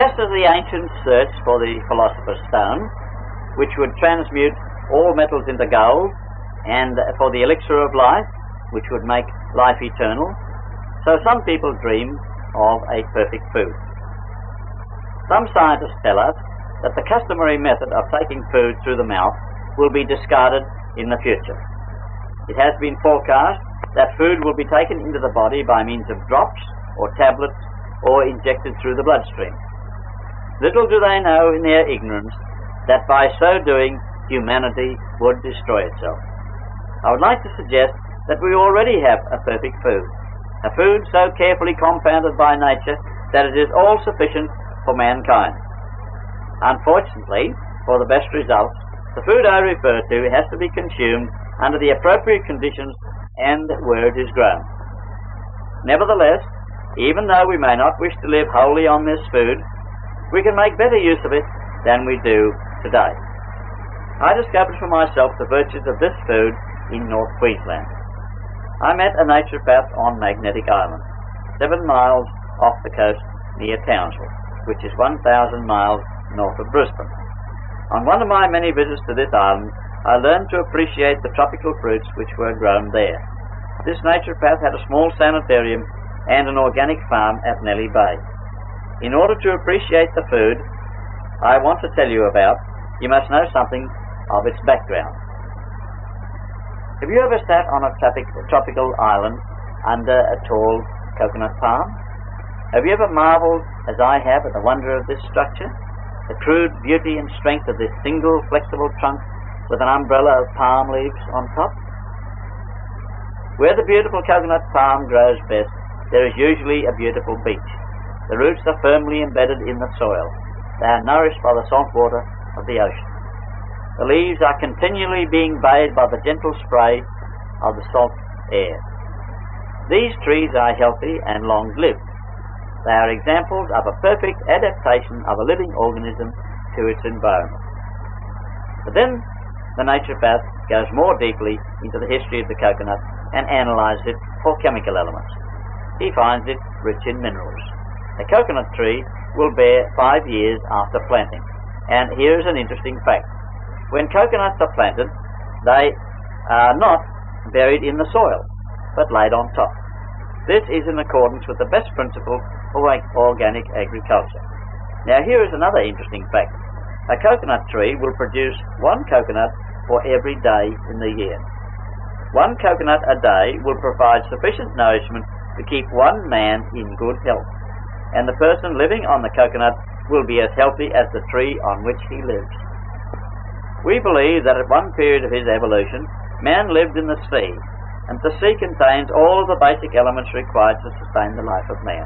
Just as the ancients searched for the philosopher's stone, which would transmute all metals into gold, and for the elixir of life, which would make life eternal, so some people dream of a perfect food. Some scientists tell us that the customary method of taking food through the mouth will be discarded in the future. It has been forecast that food will be taken into the body by means of drops or tablets or injected through the bloodstream. Little do they know in their ignorance that by so doing humanity would destroy itself. I would like to suggest that we already have a perfect food, a food so carefully compounded by nature that it is all sufficient for mankind. Unfortunately, for the best results, the food I refer to has to be consumed under the appropriate conditions and where it is grown. Nevertheless, even though we may not wish to live wholly on this food, we can make better use of it than we do today. I discovered for myself the virtues of this food in North Queensland. I met a naturopath on Magnetic Island, 7 miles off the coast near Townsville, which is 1,000 miles north of Brisbane. On one of my many visits to this island, I learned to appreciate the tropical fruits which were grown there. This naturopath had a small sanitarium and an organic farm at Nellie Bay. In order to appreciate the food I want to tell you about, you must know something of its background. Have you ever sat on a tropical island under a tall coconut palm? Have you ever marvelled, as I have, at the wonder of this structure? The crude beauty and strength of this single flexible trunk with an umbrella of palm leaves on top? Where the beautiful coconut palm grows best, there is usually a beautiful beach. The roots are firmly embedded in the soil. They are nourished by the salt water of the ocean. The leaves are continually being bathed by the gentle spray of the salt air. These trees are healthy and long-lived. They are examples of a perfect adaptation of a living organism to its environment. But then the naturopath goes more deeply into the history of the coconut and analyzes it for chemical elements. He finds it rich in minerals. A coconut tree will bear 5 years after planting. And here is an interesting fact. When coconuts are planted, they are not buried in the soil, but laid on top. This is in accordance with the best principle of organic agriculture. Now here is another interesting fact. A coconut tree will produce 1 coconut for every day in the year. 1 coconut a day will provide sufficient nourishment to keep 1 man in good health, and the person living on the coconut will be as healthy as the tree on which he lives. We believe that at one period of his evolution, man lived in the sea, and the sea contains all of the basic elements required to sustain the life of man.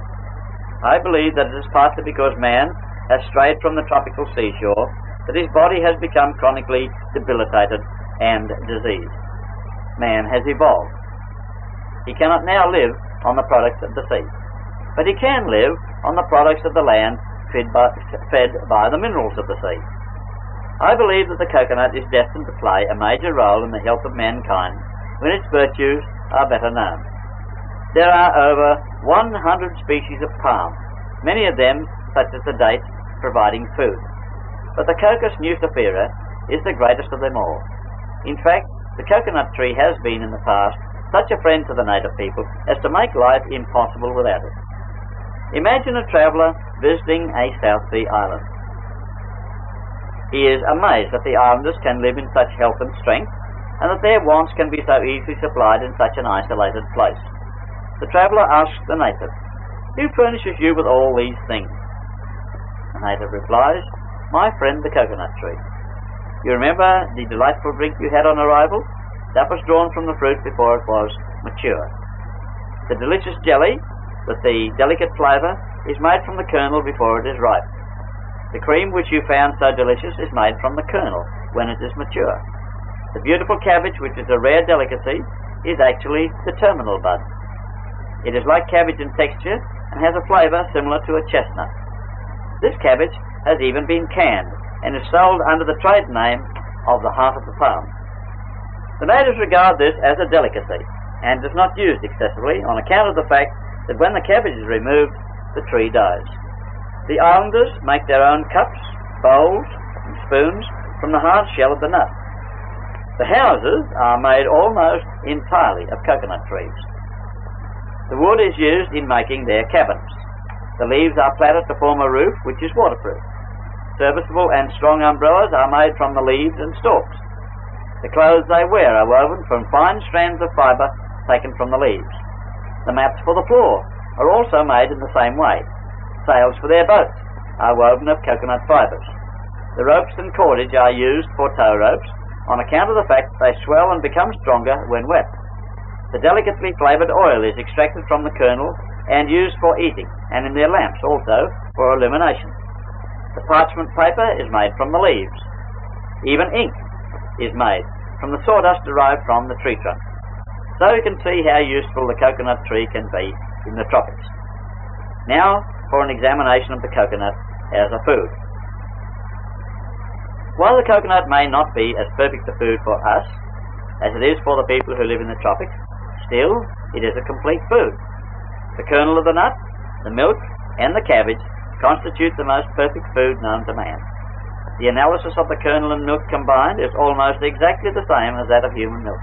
I believe that it is partly because man has strayed from the tropical seashore that his body has become chronically debilitated and diseased. Man has evolved. He cannot now live on the products of the sea, but he can live on the products of the land fed by the minerals of the sea. I believe that the coconut is destined to play a major role in the health of mankind when its virtues are better known. There are over 100 species of palm, many of them, such as the date, providing food. But the Cocos nucifera is the greatest of them all. In fact, the coconut tree has been in the past such a friend to the native people as to make life impossible without it. Imagine a traveller visiting a South Sea island. He is amazed that the islanders can live in such health and strength, and that their wants can be so easily supplied in such an isolated place. The traveller asks the native, "Who furnishes you with all these things?" The native replies, "My friend the coconut tree." You remember the delightful drink you had on arrival? That was drawn from the fruit before it was mature. The delicious jelly, with the delicate flavour, is made from the kernel before it is ripe. The cream which you found so delicious is made from the kernel when it is mature. The beautiful cabbage, which is a rare delicacy, is actually the terminal bud. It is like cabbage in texture and has a flavour similar to a chestnut. This cabbage has even been canned and is sold under the trade name of the heart of the palm. The natives regard this as a delicacy and is not used excessively on account of the fact that when the cabbage is removed, the tree dies. The islanders make their own cups, bowls, and spoons from the hard shell of the nut. The houses are made almost entirely of coconut trees. The wood is used in making their cabins. The leaves are plaited to form a roof which is waterproof. Serviceable and strong umbrellas are made from the leaves and stalks. The clothes they wear are woven from fine strands of fibre taken from the leaves. The mats for the floor are also made in the same way. Sails for their boats are woven of coconut fibres. The ropes and cordage are used for tow ropes on account of the fact they swell and become stronger when wet. The delicately flavoured oil is extracted from the kernel and used for eating, and in their lamps also for illumination. The parchment paper is made from the leaves. Even ink is made from the sawdust derived from the tree trunk. So you can see how useful the coconut tree can be in the tropics. Now for an examination of the coconut as a food. While the coconut may not be as perfect a food for us as it is for the people who live in the tropics, still it is a complete food. The kernel of the nut, the milk, and the cabbage constitute the most perfect food known to man. The analysis of the kernel and milk combined is almost exactly the same as that of human milk.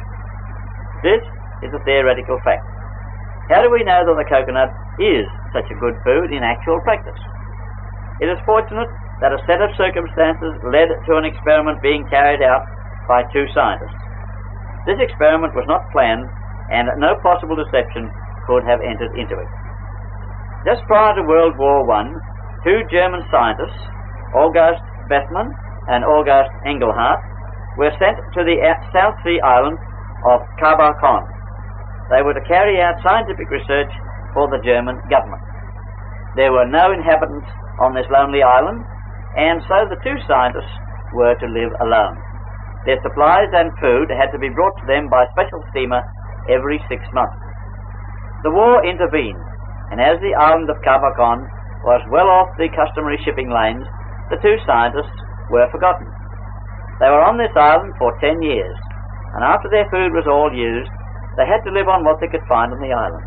This is a theoretical fact. How do we know that the coconut is such a good food in actual practice? It is fortunate that a set of circumstances led to an experiment being carried out by two scientists. This experiment was not planned, and no possible deception could have entered into it. Just prior to World War I, two German scientists, August Bethmann and August Engelhardt, were sent to the South Sea island of Cabacon. They were to carry out scientific research for the German government. There were no inhabitants on this lonely island, and so the two scientists were to live alone. Their supplies and food had to be brought to them by special steamer every 6 months. The war intervened, and as the island of Cabacon was well off the customary shipping lanes, the two scientists were forgotten. They were on this island for 10 years, and after their food was all used, they had to live on what they could find on the island.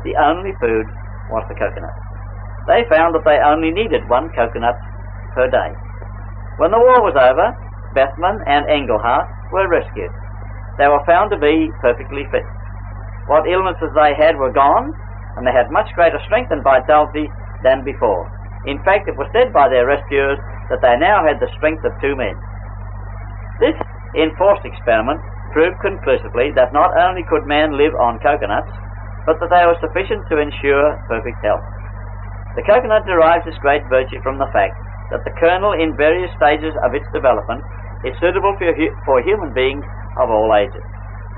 The only food was the coconut. They found that they only needed 1 coconut per day. When the war was over, Bethmann and Engelhardt were rescued. They were found to be perfectly fit. What illnesses they had were gone, and they had much greater strength and vitality than before. In fact, it was said by their rescuers that they now had the strength of 2 men. This enforced experiment proved conclusively that not only could man live on coconuts, but that they were sufficient to ensure perfect health. The coconut derives this great virtue from the fact that the kernel in various stages of its development is suitable for human beings of all ages.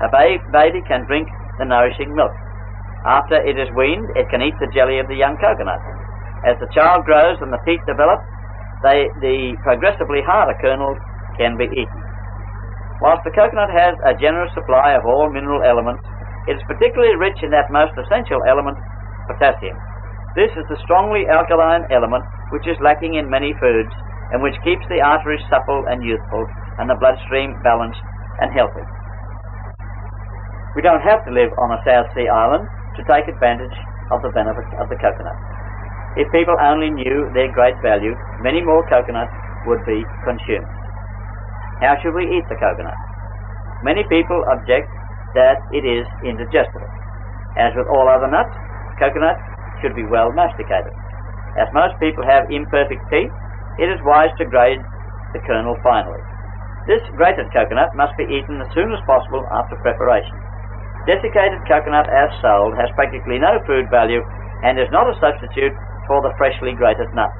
A baby can drink the nourishing milk. After it is weaned, it can eat the jelly of the young coconut. As the child grows and the teeth develop, the progressively harder kernels can be eaten. Whilst the coconut has a generous supply of all mineral elements, it is particularly rich in that most essential element, potassium. This is the strongly alkaline element which is lacking in many foods and which keeps the arteries supple and youthful and the bloodstream balanced and healthy. We don't have to live on a South Sea island to take advantage of the benefits of the coconut. If people only knew their great value, many more coconuts would be consumed. How should we eat the coconut? Many people object that it is indigestible. As with all other nuts, coconut should be well masticated. As most people have imperfect teeth, it is wise to grate the kernel finely. This grated coconut must be eaten as soon as possible after preparation. Desiccated coconut as sold has practically no food value and is not a substitute for the freshly grated nut.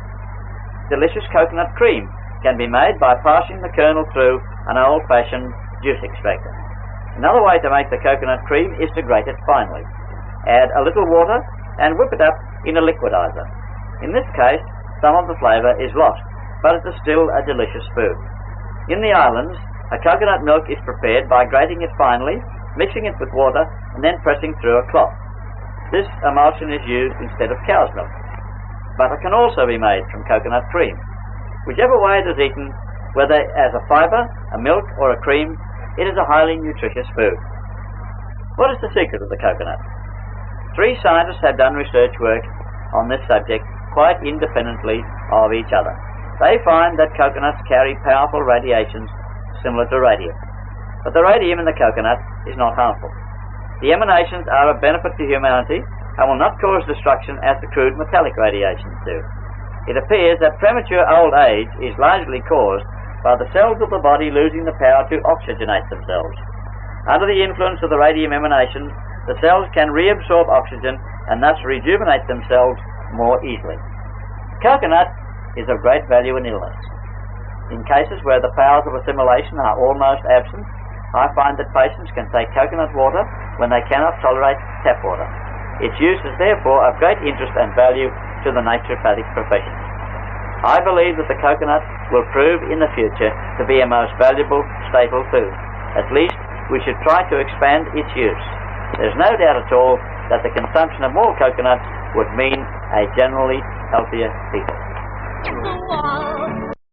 Delicious coconut cream can be made by passing the kernel through an old-fashioned juice extractor. Another way to make the coconut cream is to grate it finely. Add a little water and whip it up in a liquidizer. In this case, some of the flavour is lost, but it is still a delicious food. In the islands, a coconut milk is prepared by grating it finely, mixing it with water, and then pressing through a cloth. This emulsion is used instead of cow's milk. Butter can also be made from coconut cream. Whichever way it is eaten, whether as a fibre, a milk, or a cream, it is a highly nutritious food. What is the secret of the coconut? 3 scientists have done research work on this subject quite independently of each other. They find that coconuts carry powerful radiations similar to radium, but the radium in the coconut is not harmful. The emanations are a benefit to humanity and will not cause destruction as the crude metallic radiations do. It appears that premature old age is largely caused by the cells of the body losing the power to oxygenate themselves. Under the influence of the radium emanations, the cells can reabsorb oxygen and thus rejuvenate themselves more easily. Coconut is of great value in illness. In cases where the powers of assimilation are almost absent, I find that patients can take coconut water when they cannot tolerate tap water. Its use is therefore of great interest and value to the naturopathic profession. I believe that the coconut will prove in the future to be a most valuable staple food. At least we should try to expand its use. There's no doubt at all that the consumption of more coconuts would mean a generally healthier people.